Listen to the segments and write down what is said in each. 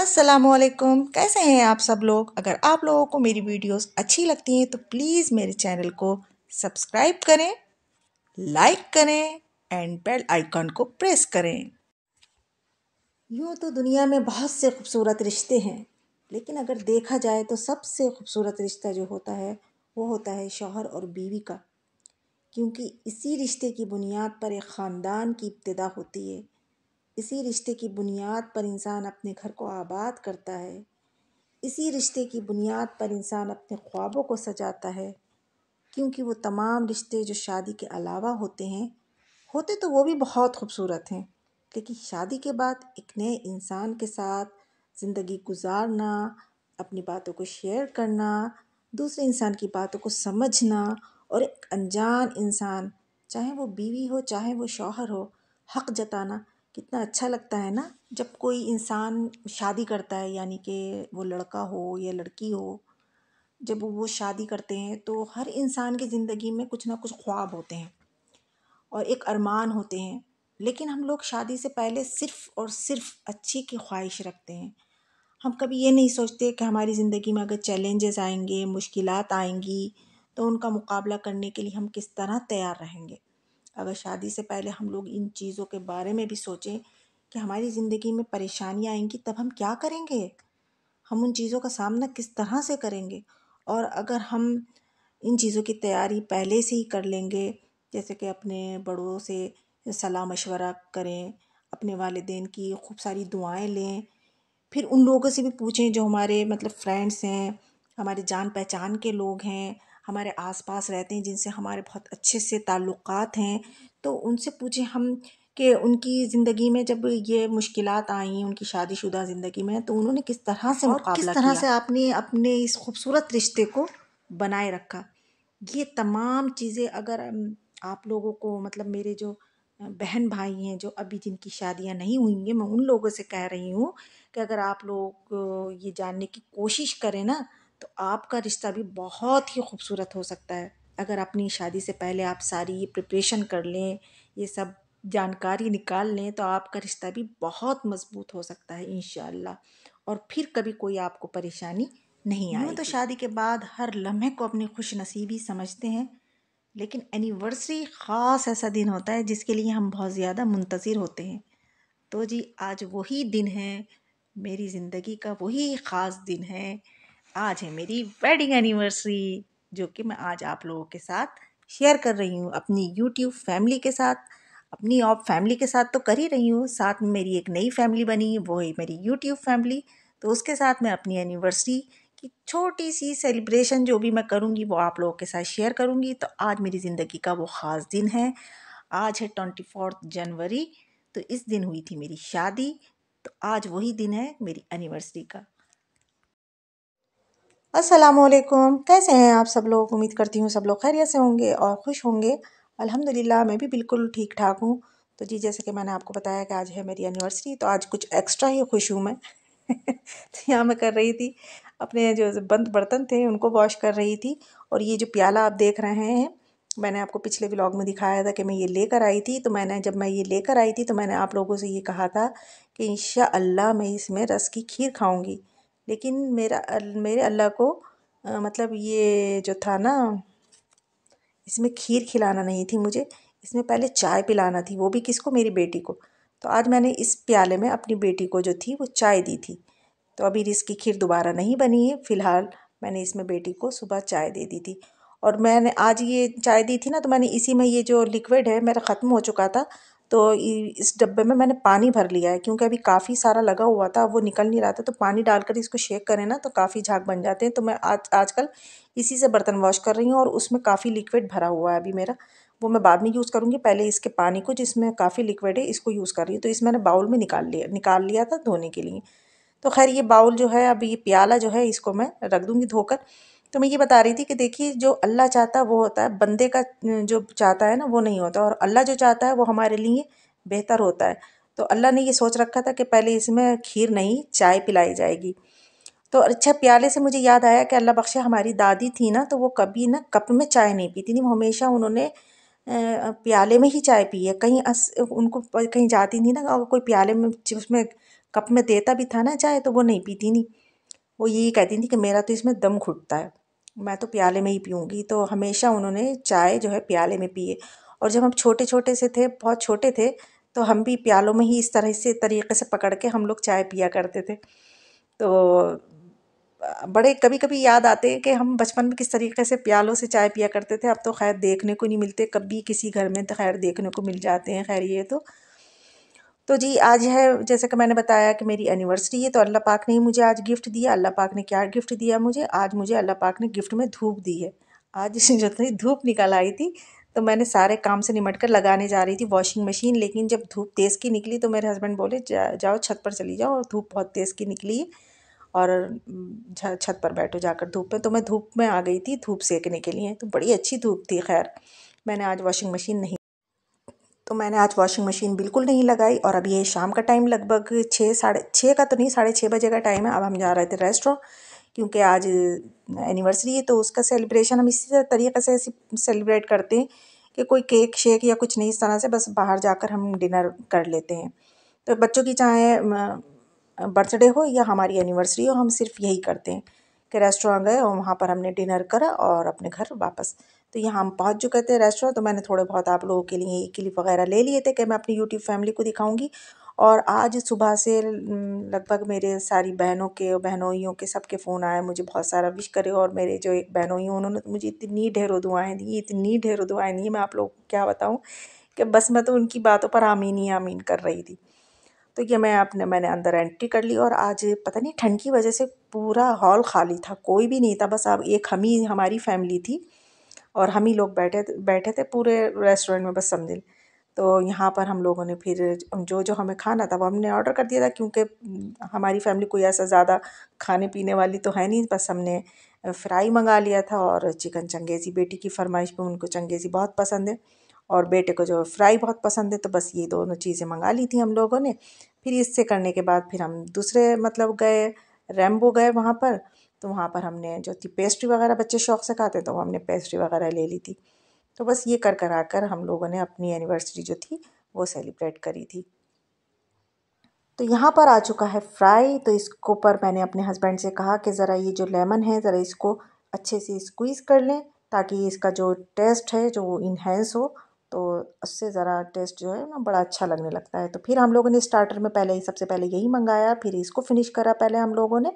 अस्सलामुअलैकुम, कैसे हैं आप सब लोग। अगर आप लोगों को मेरी वीडियोस अच्छी लगती हैं तो प्लीज़ मेरे चैनल को सब्सक्राइब करें, लाइक करें एंड बेल आइकन को प्रेस करें। यूँ तो दुनिया में बहुत से खूबसूरत रिश्ते हैं, लेकिन अगर देखा जाए तो सबसे खूबसूरत रिश्ता जो होता है वो होता है शौहर और बीवी का, क्योंकि इसी रिश्ते की बुनियाद पर एक ख़ानदान की इब्तिदा होती है। इसी रिश्ते की बुनियाद पर इंसान अपने घर को आबाद करता है। इसी रिश्ते की बुनियाद पर इंसान अपने ख्वाबों को सजाता है, क्योंकि वो तमाम रिश्ते जो शादी के अलावा होते तो वो भी बहुत खूबसूरत हैं, लेकिन शादी के बाद एक नए इंसान के साथ ज़िंदगी गुजारना, अपनी बातों को शेयर करना, दूसरे इंसान की बातों को समझना और एक अनजान इंसान, चाहे वो बीवी हो चाहे वो शौहर हो, हक जताना कितना अच्छा लगता है ना। जब कोई इंसान शादी करता है, यानी कि वो लड़का हो या लड़की हो, जब वो शादी करते हैं तो हर इंसान की ज़िंदगी में कुछ ना कुछ ख्वाब होते हैं और एक अरमान होते हैं, लेकिन हम लोग शादी से पहले सिर्फ़ और सिर्फ अच्छी की ख्वाहिश रखते हैं। हम कभी ये नहीं सोचते कि हमारी ज़िंदगी में अगर चैलेंजेस आएंगे, मुश्किलात आएंगी, तो उनका मुकाबला करने के लिए हम किस तरह तैयार रहेंगे। अगर शादी से पहले हम लोग इन चीज़ों के बारे में भी सोचें कि हमारी ज़िंदगी में परेशानियाँ आएंगी, तब हम क्या करेंगे, हम उन चीज़ों का सामना किस तरह से करेंगे। और अगर हम इन चीज़ों की तैयारी पहले से ही कर लेंगे, जैसे कि अपने बड़ों से सलाह मशवरा करें, अपने वालिदैन की खूब सारी दुआएं लें, फिर उन लोगों से भी पूछें जो हमारे मतलब फ्रेंड्स हैं, हमारे जान पहचान के लोग हैं, हमारे आसपास रहते हैं, जिनसे हमारे बहुत अच्छे से ताल्लुकात हैं, तो उनसे पूछें हम कि उनकी ज़िंदगी में जब ये मुश्किलात आई उनकी शादीशुदा ज़िंदगी में, तो उन्होंने किस तरह से मुकाबला किया, किस तरह से आपने अपने इस खूबसूरत रिश्ते को बनाए रखा। ये तमाम चीज़ें अगर आप लोगों को मतलब मेरे जो बहन भाई हैं जो अभी जिनकी शादियां नहीं हुई हैं, मैं उन लोगों से कह रही हूँ कि अगर आप लोग ये जानने की कोशिश करें ना, तो आपका रिश्ता भी बहुत ही खूबसूरत हो सकता है। अगर अपनी शादी से पहले आप सारी ये प्रिपरेशन कर लें, ये सब जानकारी निकाल लें, तो आपका रिश्ता भी बहुत मज़बूत हो सकता है इंशाअल्लाह, और फिर कभी कोई आपको परेशानी नहीं आएगी। यूँ तो शादी के बाद हर लम्हे को अपनी खुश नसीबी समझते हैं, लेकिन एनिवर्सरी ख़ास ऐसा दिन होता है जिसके लिए हम बहुत ज़्यादा मुंतज़िर होते हैं। तो जी आज वही दिन है, मेरी ज़िंदगी का वही ख़ास दिन है। आज है मेरी वेडिंग एनिवर्सरी, जो कि मैं आज आप लोगों के साथ शेयर कर रही हूँ, अपनी यूट्यूब फैमिली के साथ। अपनी और फैमिली के साथ तो कर ही रही हूँ, साथ में मेरी एक नई फैमिली बनी है, वो है मेरी यूट्यूब फैमिली। तो उसके साथ मैं अपनी एनिवर्सरी की छोटी सी सेलिब्रेशन जो भी मैं करूँगी वो आप लोगों के साथ शेयर करूँगी। तो आज मेरी ज़िंदगी का वो ख़ास दिन है। आज है 24 जनवरी, तो इस दिन हुई थी मेरी शादी, तो आज वही दिन है मेरी एनिवर्सरी का। अस्सलामुअलैकुम, कैसे हैं आप सब लोग। उम्मीद करती हूँ सब लोग खैरियत से होंगे और खुश होंगे। अल्हम्दुलिल्लाह मैं भी बिल्कुल ठीक ठाक हूँ। तो जी जैसे कि मैंने आपको बताया कि आज है मेरी एनिवर्सरी, तो आज कुछ एक्स्ट्रा ही खुश हूँ मैं। तो यहाँ मैं कर रही थी अपने जो बंद बर्तन थे उनको वॉश कर रही थी, और ये जो प्याला आप देख रहे हैं, मैंने आपको पिछले व्लॉग में दिखाया था कि मैं ये लेकर आई थी। तो जब मैं ये लेकर आई थी तो मैंने आप लोगों से ये कहा था कि इंशाअल्लाह मैं इसमें रस की खीर खाऊंगी, लेकिन मेरे अल्लाह को मतलब ये जो था ना, इसमें खीर खिलाना नहीं थी मुझे, इसमें पहले चाय पिलाना थी, वो भी किसको, मेरी बेटी को। तो आज मैंने इस प्याले में अपनी बेटी को जो थी वो चाय दी थी। तो अभी इसकी खीर दोबारा नहीं बनी है, फ़िलहाल मैंने इसमें बेटी को सुबह चाय दे दी थी। और मैंने आज ये चाय दी थी ना, तो मैंने इसी में ये जो लिक्विड है मेरा ख़त्म हो चुका था, तो इस डब्बे में मैंने पानी भर लिया है, क्योंकि अभी काफ़ी सारा लगा हुआ था, वो निकल नहीं रहा था। तो पानी डालकर इसको शेक करें ना तो काफ़ी झाग बन जाते हैं। तो मैं आजकल इसी से बर्तन वॉश कर रही हूँ, और उसमें काफ़ी लिक्विड भरा हुआ है अभी मेरा, वो मैं बाद में यूज़ करूँगी। पहले इसके पानी को, जिसमें काफ़ी लिक्विड है, इसको यूज़ कर रही हूँ। तो इस मैंने बाउल में निकाल लिया था धोने के लिए। तो खैर ये बाउल जो है, अब ये प्याला जो है, इसको मैं रख दूँगी धोकर। तो मैं ये बता रही थी कि देखिए जो अल्लाह चाहता है वो होता है, बंदे का जो चाहता है ना वो नहीं होता, और अल्लाह जो चाहता है वो हमारे लिए बेहतर होता है। तो अल्लाह ने ये सोच रखा था कि पहले इसमें खीर नहीं चाय पिलाई जाएगी। तो अच्छा, प्याले से मुझे याद आया कि अल्लाह बख्शे हमारी दादी थी ना, तो वो कभी ना कप में चाय नहीं पीती थी, वो हमेशा उन्होंने प्याले में ही चाय पी है। कहीं उनको कहीं जाती थी ना, और कोई प्याले में उसमें कप में देता भी था ना चाय तो वो नहीं पीती नहीं। वो यही कहती थी कि मेरा तो इसमें दम घुटता है, मैं तो प्याले में ही पीऊँगी। तो हमेशा उन्होंने चाय जो है प्याले में पिए। और जब हम छोटे छोटे से थे, बहुत छोटे थे, तो हम भी प्यालों में ही इस तरह से तरीके से पकड़ के हम लोग चाय पिया करते थे। तो बड़े कभी कभी याद आते हैं कि हम बचपन में किस तरीके से प्यालों से चाय पिया करते थे। अब तो खैर देखने को नहीं मिलते, कभी किसी घर में तो खैर देखने को मिल जाते हैं। खैर ये तो जी आज है, जैसे कि मैंने बताया कि मेरी एनिवर्सरी है, तो अल्लाह पाक ने ही मुझे आज गिफ्ट दिया। अल्लाह पाक ने क्या गिफ्ट दिया मुझे? आज मुझे अल्लाह पाक ने गिफ्ट में धूप दी है। आज जो थी धूप निकल आई थी, तो मैंने सारे काम से निमट कर लगाने जा रही थी वॉशिंग मशीन, लेकिन जब धूप तेज़ की निकली तो मेरे हस्बैंड बोले जाओ छत पर चली जाओ, और धूप बहुत तेज़ की निकली है और छत पर बैठो जाकर धूप में। तो मैं धूप में आ गई थी धूप सेकने के लिए, तो बड़ी अच्छी धूप थी। खैर मैंने आज वॉशिंग मशीन नहीं तो मैंने आज वॉशिंग मशीन बिल्कुल नहीं लगाई। और अभी ये शाम का टाइम लगभग 6 साढ़े 6 का तो नहीं, 6:30 बजे का टाइम है। अब हम जा रहे थे रेस्टोरेंट, क्योंकि आज एनिवर्सरी है, तो उसका सेलिब्रेशन हम इसी तरीके से सेलिब्रेट करते हैं कि कोई केक शेक या कुछ नहीं, इस तरह से बस बाहर जाकर हम डिनर कर लेते हैं। तो बच्चों की चाहे बर्थडे हो या हमारी एनिवर्सरी हो, हम सिर्फ यही करते हैं कि रेस्टोरेंट गए और वहाँ पर हमने डिनर करा और अपने घर वापस। तो यहाँ हम पहुँच चुके थे रेस्टोरेंट, तो मैंने थोड़े बहुत आप लोगों के लिए क्लिप वगैरह ले लिए थे कि मैं अपनी यूट्यूब फैमिली को दिखाऊंगी। और आज सुबह से लगभग मेरे सारी बहनोइयों के सबके फ़ोन आए, मुझे बहुत सारा विश करे। और मेरे जो एक बहनोई हैं उन्होंने तो मुझे इतनी ढेरों दुआएं दी, इतनी ढेरों दुआएं दी, मैं आप लोगों को क्या बताऊं कि बस मैं तो उनकी बातों पर आमीन ही आमीन कर रही थी। तो ये मैंने अंदर एंट्री कर ली, और आज पता नहीं ठंड की वजह से पूरा हॉल खाली था, कोई भी नहीं था। बस अब एक हम ही हमारी फैमिली थी और हम ही लोग बैठे थे पूरे रेस्टोरेंट में, बस समझ। तो यहाँ पर हम लोगों ने फिर जो जो हमें खाना था वो हमने ऑर्डर कर दिया था, क्योंकि हमारी फैमिली कोई ऐसा ज़्यादा खाने पीने वाली तो है नहीं। बस हमने फ्राई मंगा लिया था और चिकन चंगेज़ी, बेटी की फरमाइश पे उनको चंगेज़ी बहुत पसंद है और बेटे को जो फ्राई बहुत पसंद है, तो बस ये दोनों चीज़ें मंगा ली थी हम लोगों ने। फिर इससे करने के बाद फिर हम दूसरे मतलब गए, रैम्बो गए वहाँ पर। तो वहाँ पर हमने जो थी पेस्ट्री वगैरह, बच्चे शौक से खाते, तो हमने पेस्ट्री वगैरह ले ली थी। तो बस ये कर कर आकर हम लोगों ने अपनी एनिवर्सरी जो थी वो सेलिब्रेट करी थी। तो यहाँ पर आ चुका है फ्राई, तो इसको पर मैंने अपने हस्बैंड से कहा कि ज़रा ये जो लेमन है ज़रा इसको अच्छे से स्क्वीज़ कर लें, ताकि इसका जो टेस्ट है जो इन्हेंस हो, तो उससे ज़रा टेस्ट जो है ना बड़ा अच्छा लगने लगता है। तो फिर हम लोगों ने स्टार्टर में पहले ही सबसे पहले यही मंगाया, फिर इसको फिनिश करा पहले हम लोगों ने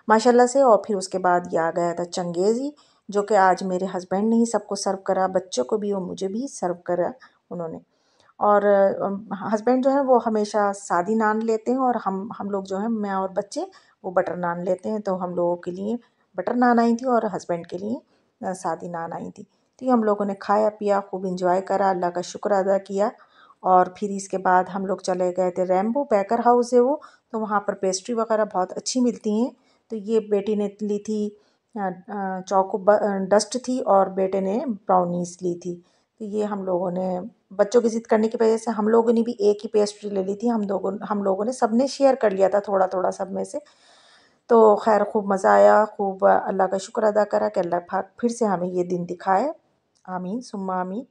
माशाल्लाह से। और फिर उसके बाद ये आ गया था चंगेज़ी, जो कि आज मेरे हस्बैंड ने ही सबको सर्व करा, बच्चों को भी और मुझे भी सर्व करा उन्होंने। और हस्बैंड जो है वो हमेशा सादी नान लेते हैं, और हम लोग जो हैं मैं और बच्चे वो बटर नान लेते हैं। तो हम लोगों के लिए बटर नान आई थी और हस्बैंड के लिए सादी नान आई थी। तो ये हम लोगों ने खाया पिया, खूब इंजॉय करा, अल्लाह का शुक्र अदा किया। और फिर इसके बाद हम लोग चले गए थे रैम्बो, बेकर हाउस है वो, तो वहाँ पर पेस्ट्री वगैरह बहुत अच्छी मिलती हैं। तो ये बेटी ने ली थी चौको डस्ट थी और बेटे ने ब्राउनीज ली थी। तो ये हम लोगों ने बच्चों की ज़िद करने की वजह से हम लोगों ने भी एक ही पेस्ट्री ले ली थी। हम लोगों ने सब ने शेयर कर लिया था थोड़ा थोड़ा सब में से। तो खैर खूब मज़ा आया, खूब अल्लाह का शुक्र अदा करा कि अल्लाह पाक फिर से हमें ये दिन दिखाए। आमीन सुम्मा आमीन।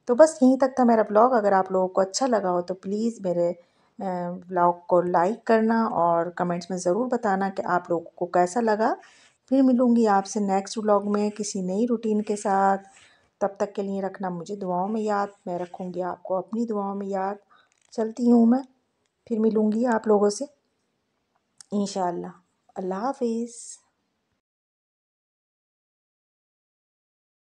तो बस यहीं तक था मेरा ब्लॉग। अगर आप लोगों को अच्छा लगा हो तो प्लीज़ मेरे ब्लॉग को लाइक करना और कमेंट्स में ज़रूर बताना कि आप लोगों को कैसा लगा। फिर मिलूँगी आपसे नेक्स्ट ब्लॉग में किसी नई रूटीन के साथ। तब तक के लिए रखना मुझे दुआओं में याद, मैं रखूँगी आपको अपनी दुआओं में याद। चलती हूँ मैं, फिर मिलूँगी आप लोगों से इंशाअल्लाह। अल्लाह हाफ़िज़।